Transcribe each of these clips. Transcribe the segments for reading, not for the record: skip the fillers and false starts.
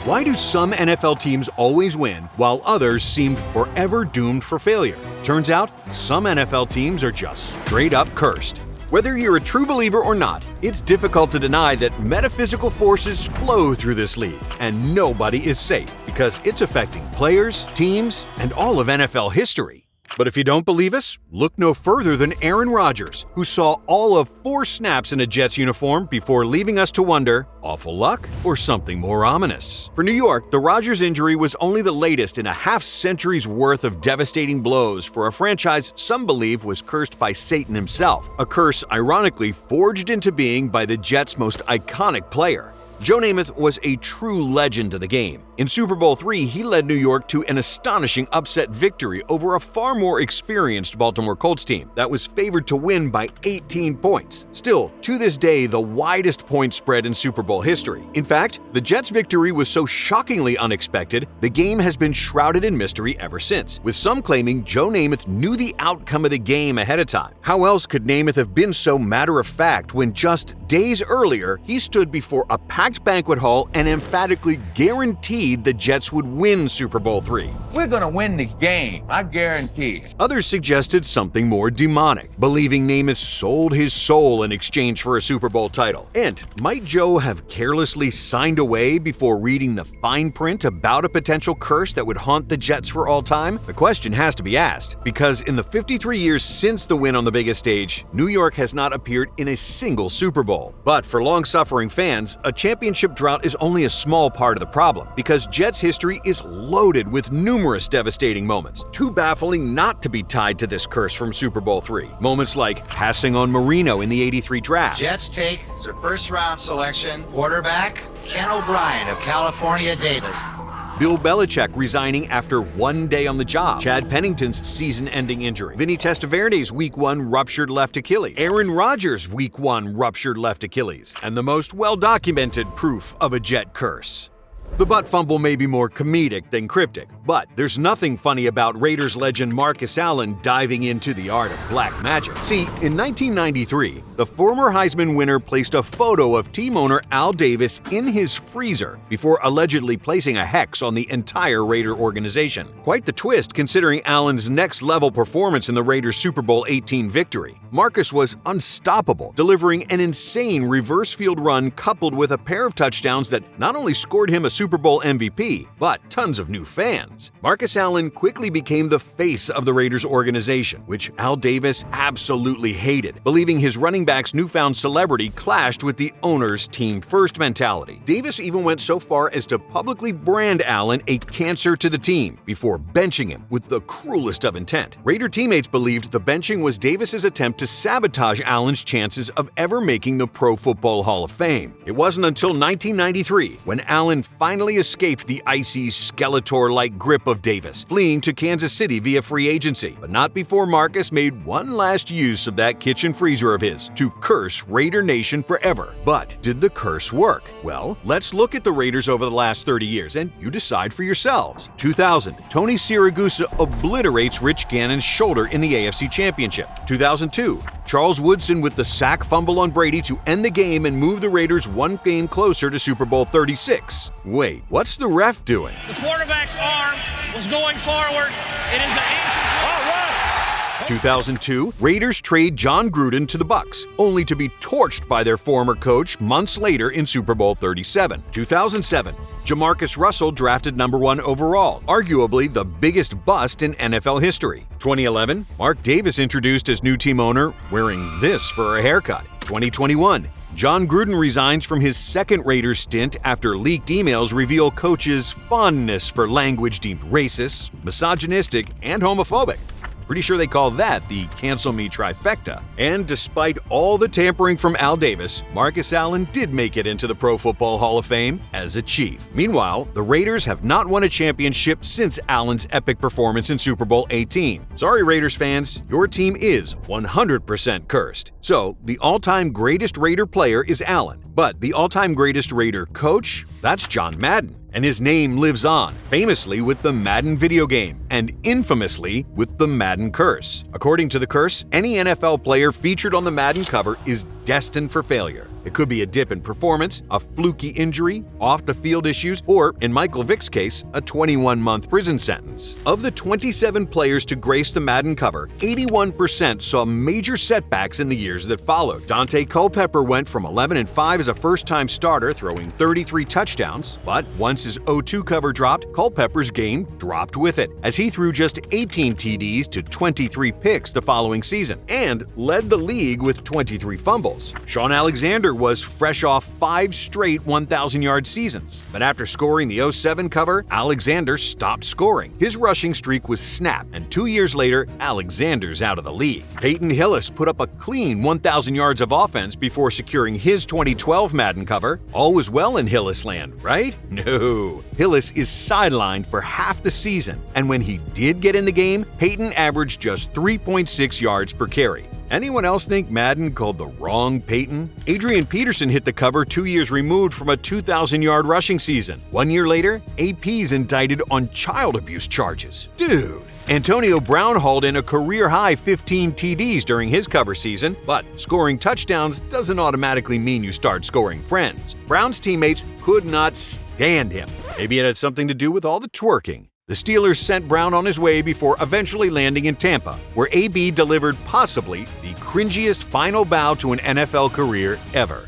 Why do some NFL teams always win while others seem forever doomed for failure? Turns out, some NFL teams are just straight up cursed. Whether you're a true believer or not, it's difficult to deny that metaphysical forces flow through this league, and nobody is safe because it's affecting players, teams, and all of NFL history. But if you don't believe us, look no further than Aaron Rodgers, who saw all of 4 snaps in a Jets uniform before leaving us to wonder, awful luck or something more ominous? For New York, the Rodgers injury was only the latest in a half-century's worth of devastating blows for a franchise some believe was cursed by Satan himself, a curse ironically forged into being by the Jets' most iconic player. Joe Namath was a true legend of the game. In Super Bowl III, he led New York to an astonishing upset victory over a far more experienced Baltimore Colts team that was favored to win by 18 points. Still, to this day, the widest point spread in Super Bowl history. In fact, the Jets' victory was so shockingly unexpected, the game has been shrouded in mystery ever since, with some claiming Joe Namath knew the outcome of the game ahead of time. How else could Namath have been so matter-of-fact when just days earlier, he stood before a packed banquet hall and emphatically guaranteed the Jets would win Super Bowl III. We're gonna win the game, I guarantee it. Others suggested something more demonic, believing Namath sold his soul in exchange for a Super Bowl title. And might Joe have carelessly signed away before reading the fine print about a potential curse that would haunt the Jets for all time? The question has to be asked, because in the 53 years since the win on the biggest stage, New York has not appeared in a single Super Bowl. But for long-suffering fans, a championship drought is only a small part of the problem, because Jets history is loaded with numerous devastating moments, too baffling not to be tied to this curse from Super Bowl III. Moments like passing on Marino in the '83 draft. Jets take their first-round selection, quarterback Ken O'Brien of California Davis. Bill Belichick resigning after 1 day on the job. Chad Pennington's season-ending injury. Vinny Testaverde's Week 1 ruptured left Achilles. Aaron Rodgers' Week 1 ruptured left Achilles. And the most well-documented proof of a Jet curse. The butt fumble may be more comedic than cryptic, but there's nothing funny about Raiders legend Marcus Allen diving into the art of black magic. See, in 1993, the former Heisman winner placed a photo of team owner Al Davis in his freezer before allegedly placing a hex on the entire Raider organization. Quite the twist considering Allen's next-level performance in the Raiders' Super Bowl XVIII victory. Marcus was unstoppable, delivering an insane reverse field run coupled with a pair of touchdowns that not only scored him a Super Bowl MVP, but tons of new fans. Marcus Allen quickly became the face of the Raiders organization, which Al Davis absolutely hated, believing his running back's newfound celebrity clashed with the owner's team-first mentality. Davis even went so far as to publicly brand Allen a cancer to the team before benching him with the cruelest of intent. Raider teammates believed the benching was Davis's attempt to sabotage Allen's chances of ever making the Pro Football Hall of Fame. It wasn't until 1993 when Allen finally escaped the icy Skeletor-like grip of Davis, fleeing to Kansas City via free agency, but not before Marcus made one last use of that kitchen freezer of his to curse Raider Nation forever. But did the curse work? Well, let's look at the Raiders over the last 30 years and you decide for yourselves. 2000, Tony Siragusa obliterates Rich Gannon's shoulder in the AFC Championship. 2002, Charles Woodson with the sack fumble on Brady to end the game and move the Raiders one game closer to Super Bowl 36. Wait, what's the ref doing? The quarterback's arm was going forward. It is an 2002, Raiders trade John Gruden to the Bucs, only to be torched by their former coach months later in Super Bowl 37. 2007, Jamarcus Russell drafted number 1 overall, arguably the biggest bust in NFL history. 2011, Mark Davis introduced as new team owner, wearing this for a haircut. 2021, John Gruden resigns from his second Raiders stint after leaked emails reveal coach's fondness for language deemed racist, misogynistic, and homophobic. Pretty sure they call that the cancel me trifecta. And despite all the tampering from Al Davis, Marcus Allen did make it into the Pro Football Hall of Fame as a Chief. Meanwhile, the Raiders have not won a championship since Allen's epic performance in Super Bowl XVIII. Sorry, Raiders fans, your team is 100% cursed. So, the all-time greatest Raider player is Allen, but the all-time greatest Raider coach? That's John Madden. And his name lives on, famously with the Madden video game, and infamously with the Madden curse. According to the curse, any NFL player featured on the Madden cover is destined for failure. It could be a dip in performance, a fluky injury, off-the-field issues, or, in Michael Vick's case, a 21-month prison sentence. Of the 27 players to grace the Madden cover, 81% saw major setbacks in the years that followed. Dante Culpepper went from 11-5 as a first-time starter, throwing 33 touchdowns, but once his 0-2 cover dropped, Culpepper's game dropped with it, as he threw just 18 TDs to 23 picks the following season, and led the league with 23 fumbles. Shaun Alexander was fresh off 5 straight 1,000-yard seasons, but after scoring the 07 cover, Alexander stopped scoring. His rushing streak was snapped, and 2 years later, Alexander's out of the league. Peyton Hillis put up a clean 1,000 yards of offense before securing his 2012 Madden cover. All was well in Hillis land, right? No. Hillis is sidelined for half the season, and when he did get in the game, Peyton averaged just 3.6 yards per carry. Anyone else think Madden called the wrong Peyton? Adrian Peterson hit the cover 2 years removed from a 2,000-yard rushing season. 1 year later, AP's indicted on child abuse charges. Dude! Antonio Brown hauled in a career-high 15 TDs during his cover season, but scoring touchdowns doesn't automatically mean you start scoring friends. Brown's teammates could not stand him. Maybe it had something to do with all the twerking. The Steelers sent Brown on his way before eventually landing in Tampa, where AB delivered possibly the cringiest final bow to an NFL career ever.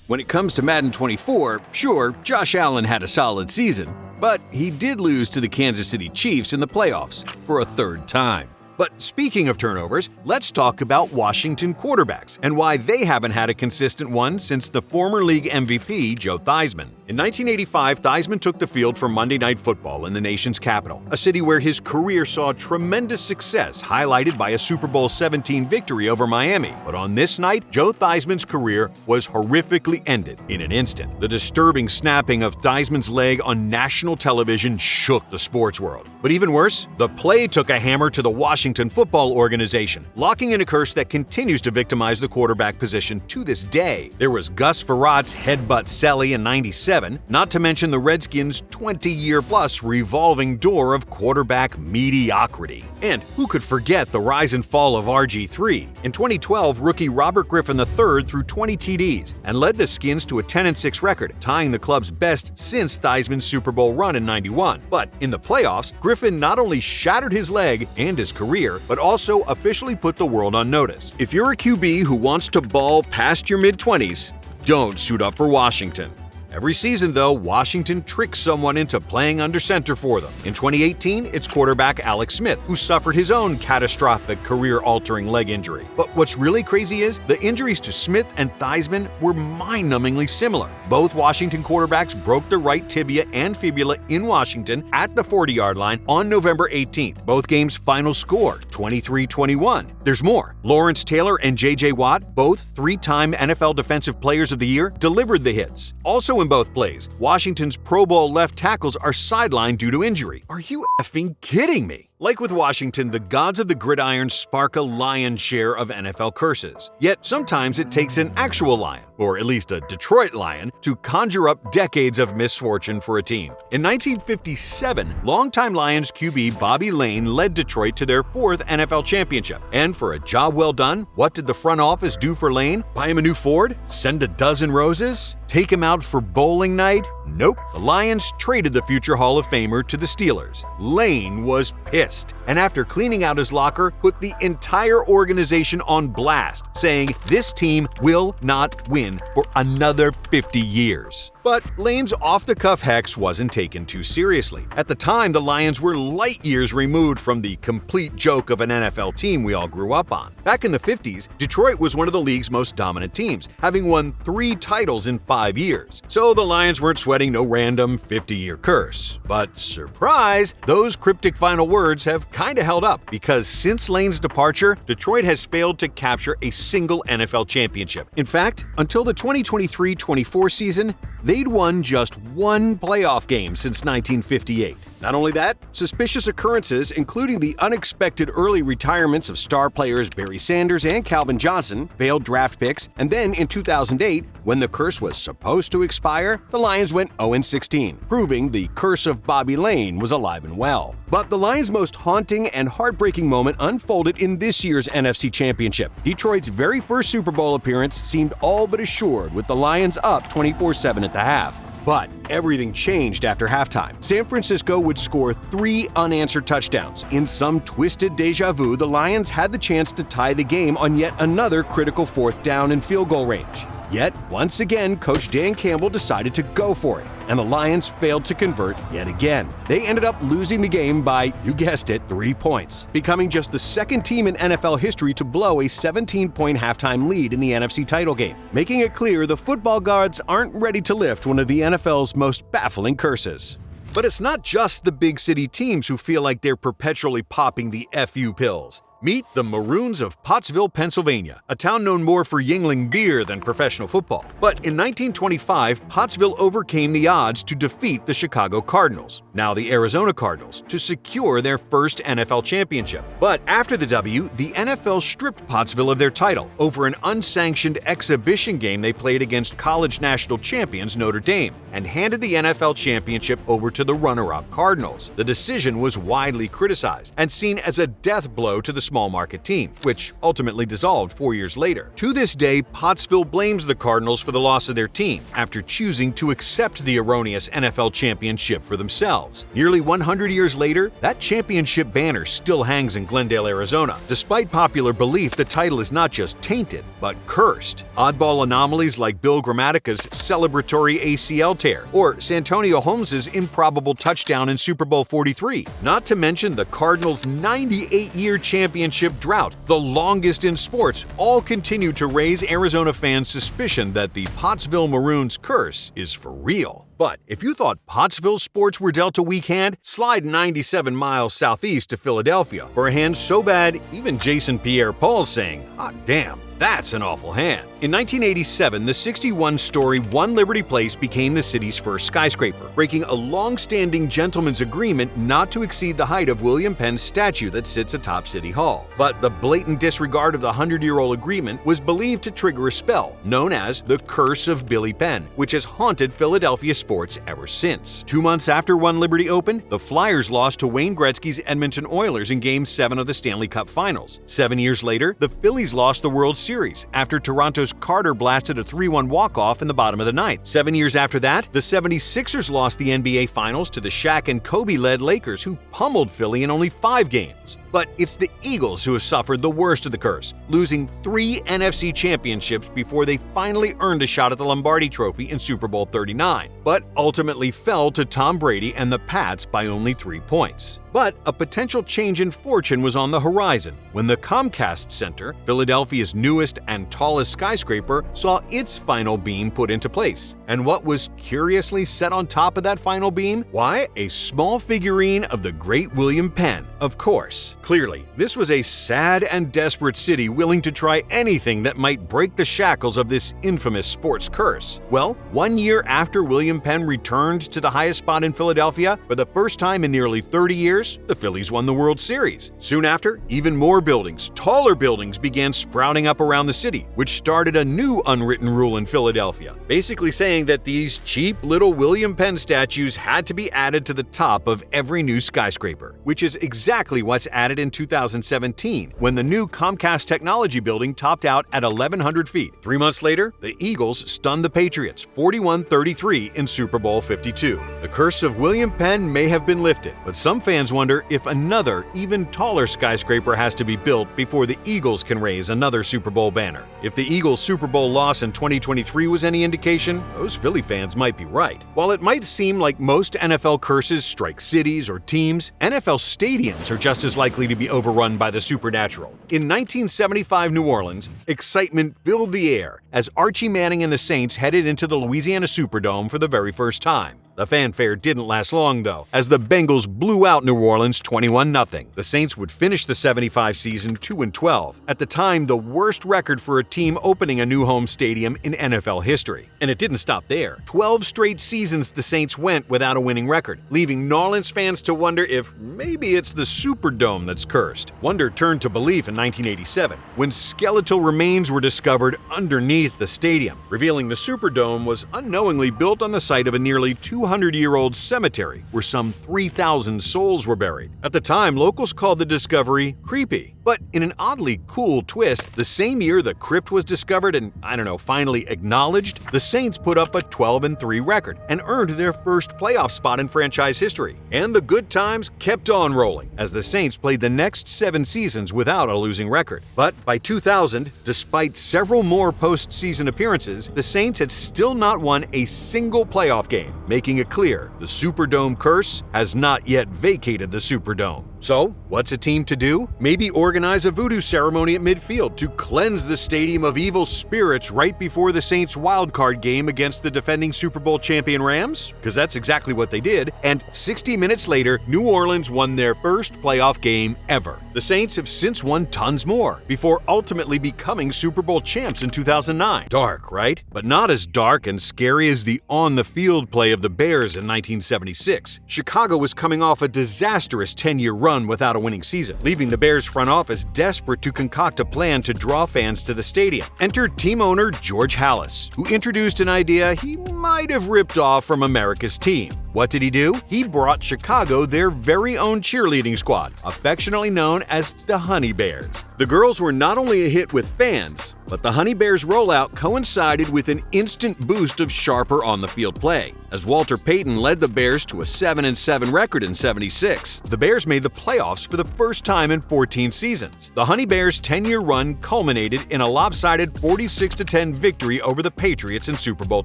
When it comes to Madden 24, sure, Josh Allen had a solid season, but he did lose to the Kansas City Chiefs in the playoffs for a third time. But speaking of turnovers, let's talk about Washington quarterbacks and why they haven't had a consistent one since the former league MVP, Joe Theismann. In 1985, Theismann took the field for Monday Night Football in the nation's capital, a city where his career saw tremendous success, highlighted by a Super Bowl XVII victory over Miami. But on this night, Joe Theismann's career was horrifically ended in an instant. The disturbing snapping of Theismann's leg on national television shook the sports world. But even worse, the play took a hammer to the Washington Football Organization, locking in a curse that continues to victimize the quarterback position to this day. There was Gus Frerott's headbutt Selly in '97, not to mention the Redskins' 20-year-plus revolving door of quarterback mediocrity. And who could forget the rise and fall of RG3? In 2012, rookie Robert Griffin III threw 20 TDs and led the Skins to a 10-6 record, tying the club's best since Theismann's Super Bowl run in '91. But in the playoffs, Griffin not only shattered his leg and his career, but also officially put the world on notice. If you're a QB who wants to ball past your mid-20s, don't suit up for Washington. Every season, though, Washington tricks someone into playing under center for them. In 2018, it's quarterback Alex Smith, who suffered his own catastrophic career-altering leg injury. But what's really crazy is the injuries to Smith and Theismann were mind-numbingly similar. Both Washington quarterbacks broke their right tibia and fibula in Washington at the 40-yard line on November 18th. Both games' final score, 23-21. There's more. Lawrence Taylor and J.J. Watt, both 3-time NFL Defensive Players of the Year, delivered the hits. Also in both plays, Washington's Pro Bowl left tackles are sidelined due to injury. Are you effing kidding me? Like with Washington, the gods of the gridiron spark a lion's share of NFL curses. Yet sometimes it takes an actual lion, or at least a Detroit Lion, to conjure up decades of misfortune for a team. In 1957, longtime Lions QB Bobby Lane led Detroit to their 4th NFL championship. And for a job well done, what did the front office do for Lane? Buy him a new Ford? Send a dozen roses? Take him out for bowling night? Nope. The Lions traded the future Hall of Famer to the Steelers. Lane was pissed, and after cleaning out his locker, put the entire organization on blast, saying this team will not win for another 50 years. But Lane's off-the-cuff hex wasn't taken too seriously. At the time, the Lions were light years removed from the complete joke of an NFL team we all grew up on. Back in the 50s, Detroit was one of the league's most dominant teams, having won 3 titles in 5 years. So the Lions weren't sweating no random 50-year curse. But surprise, those cryptic final words have kinda held up, because since Lane's departure, Detroit has failed to capture a single NFL championship. In fact, until the 2023-24 season, they'd won just 1 playoff game since 1958. Not only that, suspicious occurrences, including the unexpected early retirements of star players Barry Sanders and Calvin Johnson, failed draft picks, and then in 2008, when the curse was supposed to expire, the Lions went went 0-16, proving the curse of Bobby Lane was alive and well. But the Lions' most haunting and heartbreaking moment unfolded in this year's NFC Championship. Detroit's very first Super Bowl appearance seemed all but assured, with the Lions up 24-7 at the half. But everything changed after halftime. San Francisco would score 3 unanswered touchdowns. In some twisted deja vu, the Lions had the chance to tie the game on yet another critical 4th down and field goal range. Yet, once again, Coach Dan Campbell decided to go for it, and the Lions failed to convert yet again. They ended up losing the game by, you guessed it, 3 points, becoming just the second team in NFL history to blow a 17-point halftime lead in the NFC title game, making it clear the football gods aren't ready to lift one of the NFL's most baffling curses. But it's not just the big city teams who feel like they're perpetually popping the FU pills. Meet the Maroons of Pottsville, Pennsylvania, a town known more for Yuengling beer than professional football. But in 1925, Pottsville overcame the odds to defeat the Chicago Cardinals, now the Arizona Cardinals, to secure their first NFL championship. But after the W, the NFL stripped Pottsville of their title over an unsanctioned exhibition game they played against college national champions Notre Dame, and handed the NFL championship over to the runner-up Cardinals. The decision was widely criticized and seen as a death blow to the small market team, which ultimately dissolved 4 years later. To this day, Pottsville blames the Cardinals for the loss of their team after choosing to accept the erroneous NFL championship for themselves. Nearly 100 years later, that championship banner still hangs in Glendale, Arizona. Despite popular belief, the title is not just tainted, but cursed. Oddball anomalies like Bill Grammatica's celebratory ACL tear or Santonio Holmes's improbable touchdown in Super Bowl 43, not to mention the Cardinals' 98-year championship drought, the longest in sports, all continue to raise Arizona fans' suspicion that the Pottsville Maroons curse is for real. But if you thought Pottsville sports were dealt a weak hand, slide 97 miles southeast to Philadelphia for a hand so bad even Jason Pierre-Paul's saying, "Hot damn, that's an awful hand." In 1987, the 61-story One Liberty Place became the city's first skyscraper, breaking a long-standing gentleman's agreement not to exceed the height of William Penn's statue that sits atop City Hall. But the blatant disregard of the 100-year-old agreement was believed to trigger a spell known as the Curse of Billy Penn, which has haunted Philadelphia sports ever since. 2 months after One Liberty opened, the Flyers lost to Wayne Gretzky's Edmonton Oilers in Game 7 of the Stanley Cup Finals. 7 years later, the Phillies lost the World Series after Toronto's Carter blasted a 3-1 walk-off in the bottom of the ninth. 7 years after that, the 76ers lost the NBA Finals to the Shaq and Kobe-led Lakers, who pummeled Philly in only 5 games. But it's the Eagles who have suffered the worst of the curse, losing 3 NFC championships before they finally earned a shot at the Lombardi Trophy in Super Bowl 39, but ultimately fell to Tom Brady and the Pats by only 3 points. But a potential change in fortune was on the horizon when the Comcast Center, Philadelphia's newest and tallest skyscraper, saw its final beam put into place. And what was curiously set on top of that final beam? Why, a small figurine of the great William Penn, of course. Clearly, this was a sad and desperate city willing to try anything that might break the shackles of this infamous sports curse. Well, 1 year after William Penn returned to the highest spot in Philadelphia, for the first time in nearly 30 years, the Phillies won the World Series. Soon after, even more buildings, taller buildings, began sprouting up around the city, which started a new unwritten rule in Philadelphia, basically saying that these cheap little William Penn statues had to be added to the top of every new skyscraper, which is exactly what's added in 2017, when the new Comcast Technology Building topped out at 1,100 feet. 3 months later, the Eagles stunned the Patriots 41-33 in Super Bowl 52. The curse of William Penn may have been lifted, but some fans wonder if another, even taller skyscraper has to be built before the Eagles can raise another Super Bowl banner. If the Eagles' Super Bowl loss in 2023 was any indication, those Philly fans might be right. While it might seem like most NFL curses strike cities or teams, NFL stadiums are just as likely to be overrun by the supernatural. In 1975 New Orleans, excitement filled the air as Archie Manning and the Saints headed into the Louisiana Superdome for the very first time. The fanfare didn't last long, though, as the Bengals blew out New Orleans 21-0. The Saints would finish the 75 season 2-12, at the time the worst record for a team opening a new home stadium in NFL history. And it didn't stop there. 12 straight seasons the Saints went without a winning record, leaving New Orleans fans to wonder if maybe it's the Superdome that's cursed. Wonder turned to belief in 1987, when skeletal remains were discovered underneath the stadium, revealing the Superdome was unknowingly built on the site of a nearly 200-year-old cemetery where some 3,000 souls were buried. At the time, locals called the discovery creepy. But in an oddly cool twist, the same year the crypt was discovered and, finally acknowledged, the Saints put up a 12-3 record and earned their first playoff spot in franchise history. And the good times kept on rolling, as the Saints played the next 7 seasons without a losing record. But by 2000, despite several more postseason appearances, the Saints had still not won a single playoff game, making it clear the Superdome curse has not yet vacated the Superdome. So, what's a team to do? Maybe organize a voodoo ceremony at midfield to cleanse the stadium of evil spirits right before the Saints' wildcard game against the defending Super Bowl champion Rams? Because that's exactly what they did, and 60 minutes later, New Orleans won their first playoff game ever. The Saints have since won tons more, before ultimately becoming Super Bowl champs in 2009. Dark, right? But not as dark and scary as the on-the-field play of the Bears in 1976. Chicago was coming off a disastrous 10-year run without a winning season, leaving the Bears front office desperate to concoct a plan to draw fans to the stadium. Enter team owner George Halas, who introduced an idea he might have ripped off from America's team. What did he do? He brought Chicago their very own cheerleading squad, affectionately known as the Honey Bears. The girls were not only a hit with fans, but the Honey Bears rollout coincided with an instant boost of sharper on-the-field play, as Walter Payton led the Bears to a 7-7 record in '76. The Bears made the playoffs for the first time in 14 seasons. The Honey Bears' 10-year run culminated in a lopsided 46-10 victory over the Patriots in Super Bowl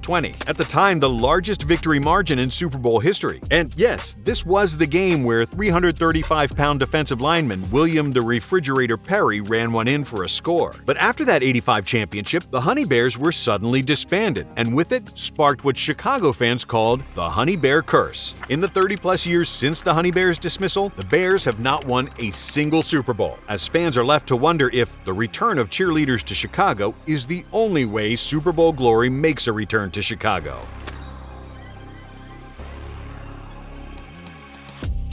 XX, at the time the largest victory margin in Super Bowl history. And yes, this was the game where 335-pound defensive lineman William the Refrigerator Perry ran one in for a score. But after that '85 championship, the Honey Bears were suddenly disbanded, and with it sparked what Chicago fans called the Honey Bear Curse. In the 30-plus years since the Honey Bears' dismissal, the Bears have not won a single Super Bowl, as fans are left to wonder if the return of cheerleaders to Chicago is the only way Super Bowl glory makes a return to Chicago.